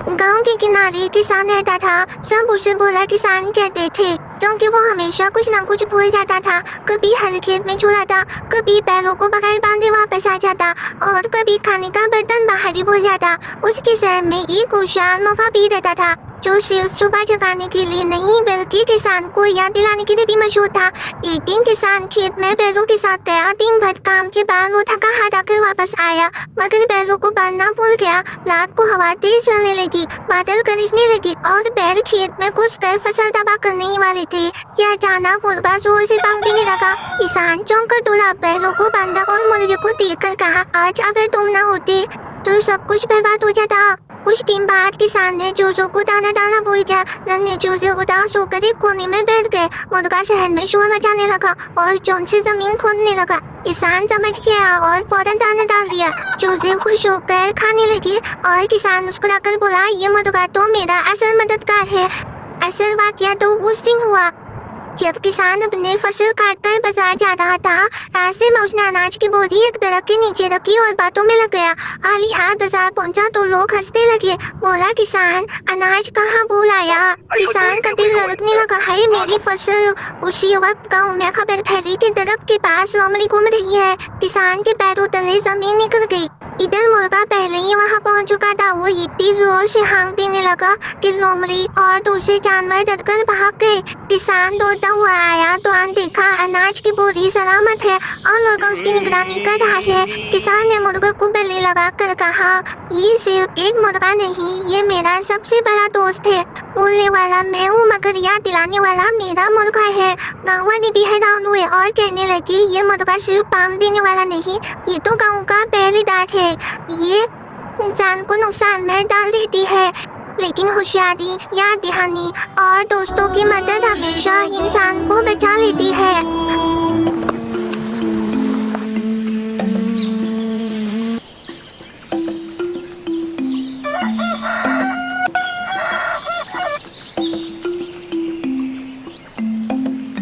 गांव के किनारे किसान रहता था। सब उसे भोला किसान कहते थे क्योंकि वो हमेशा कुछ न कुछ भूल जाता था। कभी हल खेत में छुड़ाता, कभी बैलों को बगैर बांधे वापस आ जाता और कभी खाने का बर्तन बाहर ही भूल जाता। उसके शहर में एक खुशहाल मौका भी रहता था जो सिर्फ सुबह जगाने के लिए नहीं बल्कि किसान को याद दिलाने के लिए भी मशहूर था। एक दिन किसान खेत में बैलों के साथ गया। दिन भर काम के बाद वो थका हार आकर वापस आया मगर बैलों को बांधना भूल गया। रात को हवा तेज चलने लगी, बादल गरजने लगे और बैल खेत में घुसकर फसल तबाह करने ही वाले थे कि अचानक मुर्गा जोर से भौंकने लगा। किसान चौंक कर दौड़ा, बैलों को बांधा और मुर्गे को देखकर कहा, आज अगर तुम न होते तो सब कुछ बर्बाद हो जाता। कुछ दिन बाद किसान ने चूजों को दाना डालना भूल गया। नन्हे चूजे उदास होकर एक कोने में बैठ गए। मुर्गा शहर में शोर मचाने लगा और चोंच से जमीन खोदने लगा। किसान समझ गया और फौरन दाना डाल दिया। चूजे खुश होकर खाने लगे और किसान मुस्कुराकर बोला, ये मुर्गा तो मेरा असल मददगार है। असल वाकया तो उस दिन हुआ जब किसान अपने फसल काटकर बाजार जा रहा था। रास्ते में उसने अनाज की बोरी एक दरख्त के नीचे रखी और बातों में लग गया। खाली हाथ बाजार पहुंचा तो लोग हंसने लगे। बोला, किसान अनाज कहाँ भूल आया। किसान का दिल धड़कने लगा, हाय मेरी फसल। उसी वक्त गाँव में खबर फैली कि दरख्त के पास लोमड़ी घूम रही है। किसान के पैरों तले जमीन निकल गई। इधर मुर्गा पहले ही वहाँ पहुँच चुका था। वो इतनी जोर से हाँक देने लगा कि लोमड़ी और दूसरे जानवर डरकर भाग गए। किसान दौड़ता हुआ आया तो देखा अनाज की बोरी सलामत है और मुर्गा उसकी निगरानी कर रहा है। किसान ने मुर्गा को गले लगा कर कहा, ये सिर्फ एक मुर्गा नहीं, ये मेरा सबसे बड़ा दोस्त है। बोलने वाला मैं हूँ मगर याद दिलाने वाला मेरा मुर्गा है। गाँव वाले भी हैरान हुए और कहने लगे, ये मुर्गा सिर्फ पाम देने वाला नहीं, ये तो गाँव का पहरेदार है। ये इंसान को नुकसान में डाल देती है लेकिन होशियारी, याद दहानी और दोस्तों की मदद हमेशा इंसान को बचा लेती है।